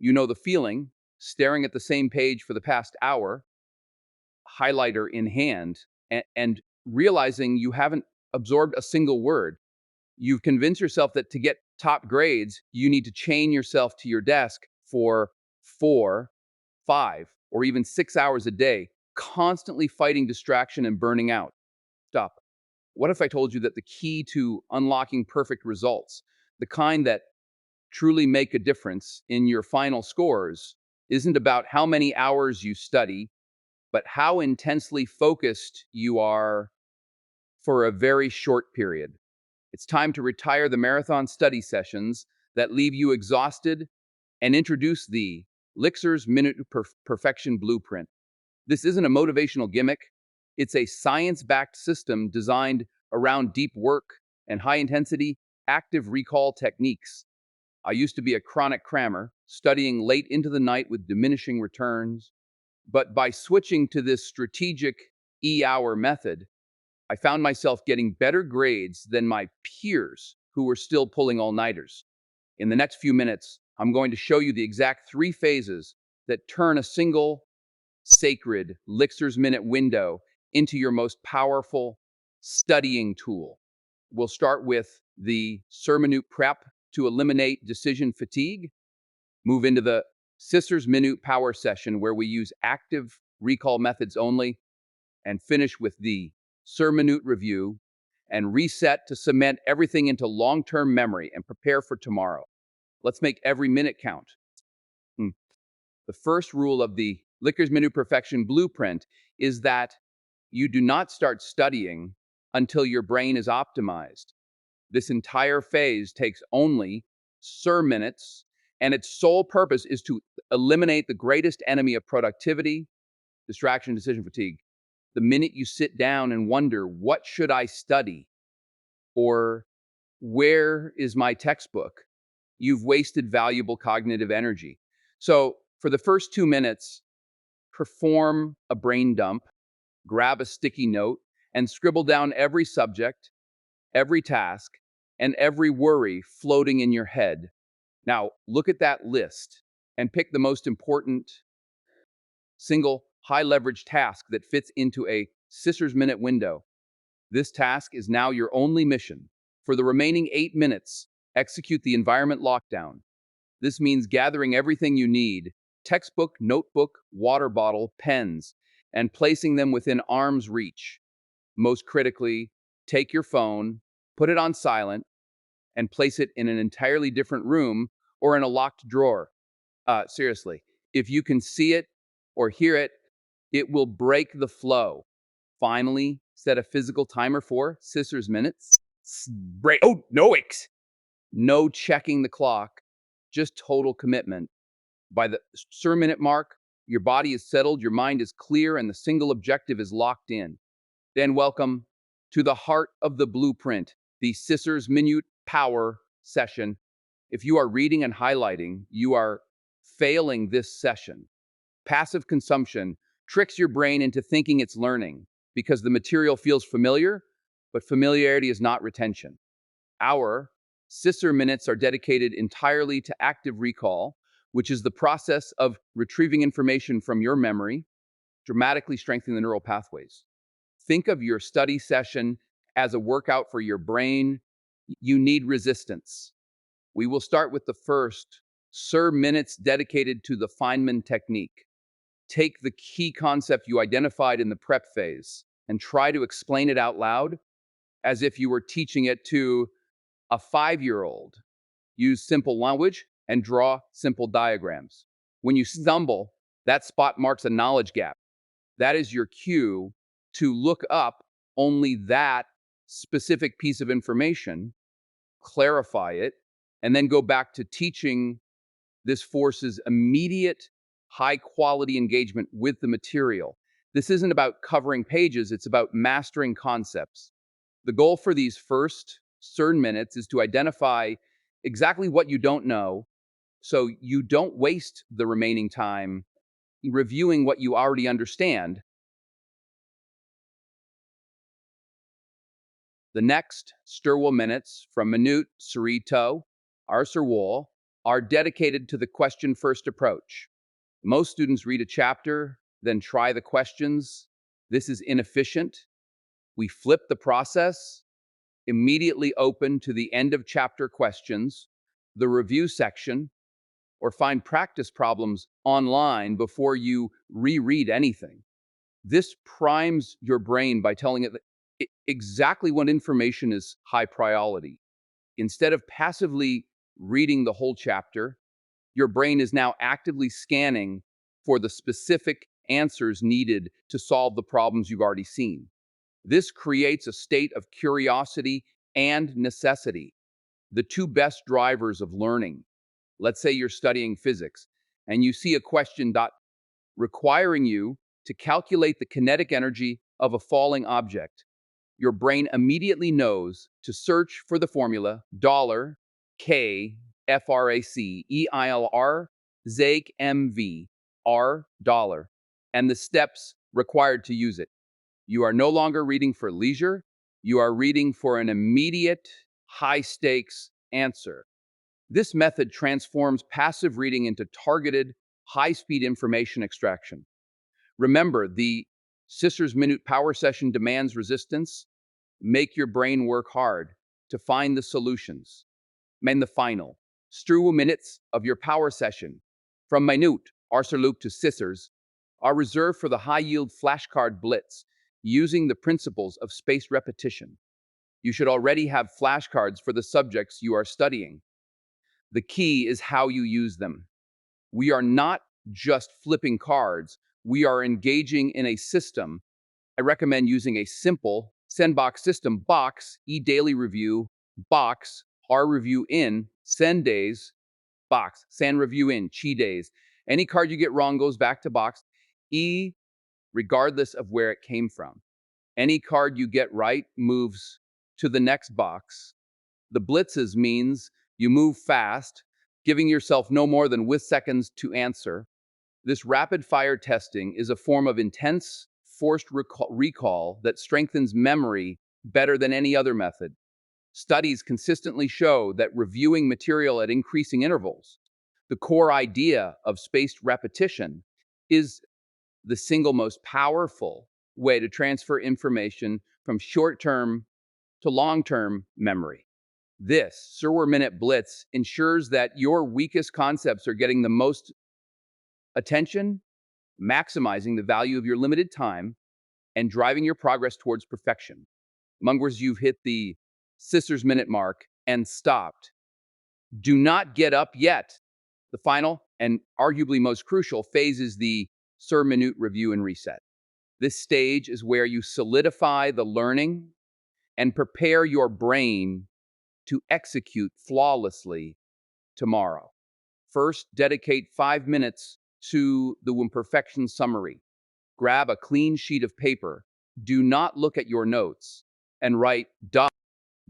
You know the feeling, staring at the same page for the past hour, highlighter in hand, and realizing you haven't absorbed a single word. You've convinced yourself that to get top grades, you need to chain yourself to your desk for 4, 5, or even 6 hours a day, constantly fighting distraction and burning out. Stop. What if I told you that the key to unlocking perfect results, the kind that truly make a difference in your final scores, isn't about how many hours you study, but how intensely focused you are for a very short period? It's time to retire the marathon study sessions that leave you exhausted and introduce the Lixer's Minute Perfection Blueprint. This isn't a motivational gimmick. It's a science-backed system designed around deep work and high-intensity active recall techniques. I used to be a chronic crammer, studying late into the night with diminishing returns. But by switching to this strategic E-hour method, I found myself getting better grades than my peers who were still pulling all-nighters. In the next few minutes, I'm going to show you the exact 3 phases that turn a single sacred Lixer's Minute window into your most powerful studying tool. We'll start with the Minute prep to eliminate decision fatigue, move into the Sisters Minute power session where we use active recall methods only, and finish with the Minute review and reset to cement everything into long-term memory and prepare for tomorrow. Let's make every minute count. The first rule of the Lixer's Minute Perfection Blueprint is that you do not start studying until your brain is optimized. This entire phase takes only minutes, and its sole purpose is to eliminate the greatest enemy of productivity, distraction, decision fatigue. The minute you sit down and wonder, what should I study? Or where is my textbook? You've wasted valuable cognitive energy. So for the first 2 minutes, perform a brain dump, grab a sticky note, and scribble down every subject, every task, and every worry floating in your head. Now, look at that list and pick the most important single high leverage task that fits into a Sisters Minute window. This task is now your only mission. For the remaining 8 minutes, execute the environment lockdown. This means gathering everything you need: textbook, notebook, water bottle, pens, and placing them within arm's reach. Most critically, take your phone, put it on silent, and place it in an entirely different room or in a locked drawer. Seriously, if you can see it or hear it, it will break the flow. Finally, set a physical timer for Sisters Minutes. Break. Oh, no, no checking the clock, just total commitment. By the minute mark, your body is settled, your mind is clear, and the single objective is locked in. Then welcome to the heart of the blueprint, the Sisters Minute Power session. If you are reading and highlighting, you are failing this session. Passive consumption tricks your brain into thinking it's learning because the material feels familiar, but familiarity is not retention. Our Sister Minutes are dedicated entirely to active recall, which is the process of retrieving information from your memory, dramatically strengthening the neural pathways. Think of your study session as a workout for your brain. You need resistance. We will start with the first minutes dedicated to the Feynman technique. Take the key concept you identified in the prep phase and try to explain it out loud as if you were teaching it to a 5-year-old. Use simple language and draw simple diagrams. When you stumble, that spot marks a knowledge gap. That is your cue to look up only that specific piece of information, clarify it, and then go back to teaching. This forces immediate high-quality engagement with the material. This isn't about covering pages, it's about mastering concepts. The goal for these first minutes is to identify exactly what you don't know so you don't waste the remaining time reviewing what you already understand. The next Sturwell minutes from Minute Sarito, Arsarwal, are dedicated to the question-first approach. Most students read a chapter, then try the questions. This is inefficient. We flip the process, immediately open to the end of chapter questions, the review section, or find practice problems online before you reread anything. This primes your brain by telling it exactly what information is high priority. Instead of passively reading the whole chapter, your brain is now actively scanning for the specific answers needed to solve the problems you've already seen. This creates a state of curiosity and necessity, the two best drivers of learning. Let's say you're studying physics and you see a question requiring you to calculate the kinetic energy of a falling object. Your brain immediately knows to search for the formula $K frac EILR ZAK MV R dollar and the steps required to use it. You are no longer reading for leisure. You are reading for an immediate, high-stakes answer. This method transforms passive reading into targeted, high-speed information extraction. Remember, the Sister's Minute Power Session demands resistance. Make your brain work hard to find the solutions. Men the final. Struwe minutes of your power session, from minute, Arserloop to Sisters, are reserved for the high-yield flashcard blitz using the principles of spaced repetition. You should already have flashcards for the subjects you are studying. The key is how you use them. We are not just flipping cards, we are engaging in a system. I recommend using a simple sandbox system: box, daily review, box, review in, send days, box, sand review in, chi days. Any card you get wrong goes back to box, regardless of where it came from. Any card you get right moves to the next box. The blitzes means you move fast, giving yourself no more than with seconds to answer. This rapid-fire testing is a form of intense, forced recall that strengthens memory better than any other method. Studies consistently show that reviewing material at increasing intervals, the core idea of spaced repetition, is the single most powerful way to transfer information from short-term to long-term memory. This Serwer Minute Blitz ensures that your weakest concepts are getting the most attention, maximizing the value of your limited time, and driving your progress towards perfection. Mungers, you've hit the Sisters Minute mark and stopped. Do not get up yet. The final and arguably most crucial phase is the Sir Minute Review and Reset. This stage is where you solidify the learning and prepare your brain to execute flawlessly tomorrow. First, dedicate 5 minutes to the imperfection summary. Grab a clean sheet of paper. Do not look at your notes and write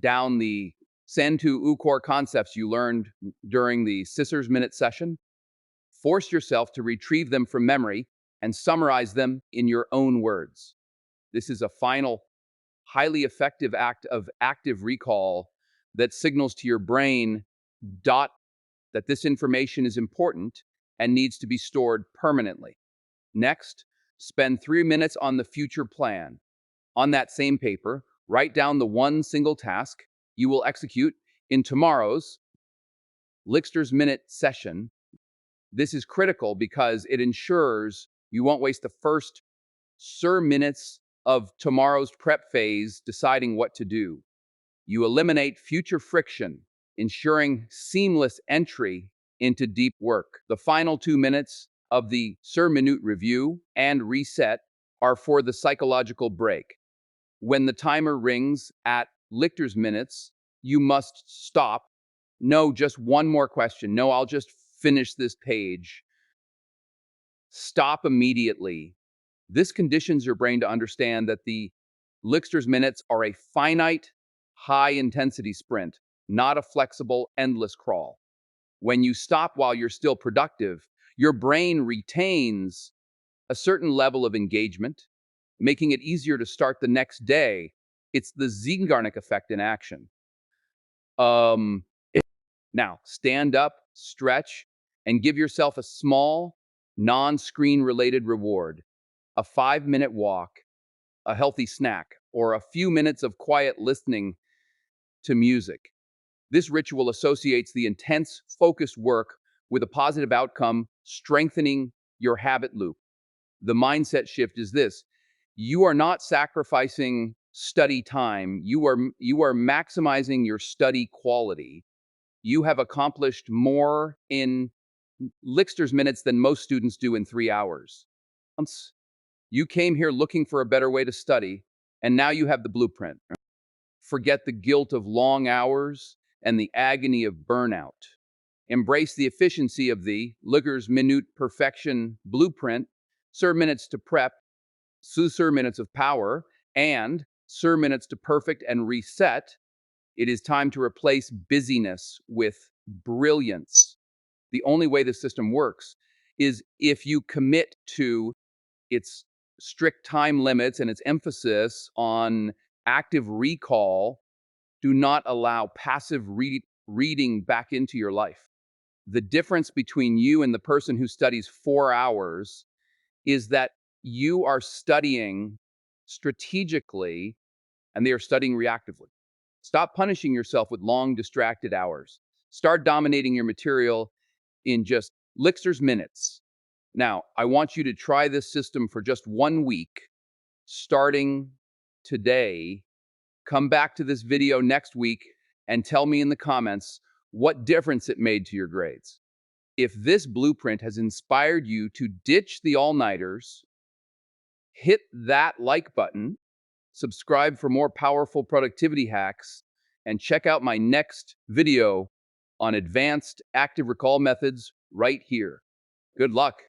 down the Santu core concepts you learned during the Sisters Minute session. Force yourself to retrieve them from memory and summarize them in your own words. This is a final, highly effective act of active recall that signals to your brain that this information is important and needs to be stored permanently. Next, spend 3 minutes on the future plan. On that same paper, write down the one single task you will execute in tomorrow's Lickster's Minute session. This is critical because it ensures you won't waste the first minutes of tomorrow's prep phase deciding what to do. You eliminate future friction, ensuring seamless entry into deep work. The final 2 minutes of the Minute Review and Reset are for the psychological break. When the timer rings at Lichter's minutes, you must stop. No, just one more question. No, I'll just finish this page. Stop immediately. This conditions your brain to understand that the Lichter's minutes are a finite, high-intensity sprint, not a flexible, endless crawl. When you stop while you're still productive, your brain retains a certain level of engagement, making it easier to start the next day. It's the Zeigarnik effect in action. Now, stand up, stretch, and give yourself a small, non-screen related reward. A 5-minute walk, a healthy snack, or a few minutes of quiet listening to music. This ritual associates the intense, focused work with a positive outcome, strengthening your habit loop. The mindset shift is this: you are not sacrificing study time, you are maximizing your study quality. You have accomplished more in Lickster's minutes than most students do in 3 hours. You came here looking for a better way to study, and now you have the blueprint. Forget the guilt of long hours and the agony of burnout. Embrace the efficiency of the Lickers Minute Perfection Blueprint, Sir Minutes to Prep, Sir Minutes of Power, and Sir Minutes to Perfect and Reset. It is time to replace busyness with brilliance. The only way the system works is if you commit to its strict time limits and its emphasis on active recall. Do not allow passive reading back into your life. The difference between you and the person who studies 4 hours is that you are studying strategically and they are studying reactively. Stop punishing yourself with long, distracted hours. Start dominating your material in just Lickster's minutes. Now, I want you to try this system for just 1 week, starting today. Come back to this video next week and tell me in the comments what difference it made to your grades. If this blueprint has inspired you to ditch the all-nighters, hit that like button, subscribe for more powerful productivity hacks, and check out my next video on advanced active recall methods right here. Good luck.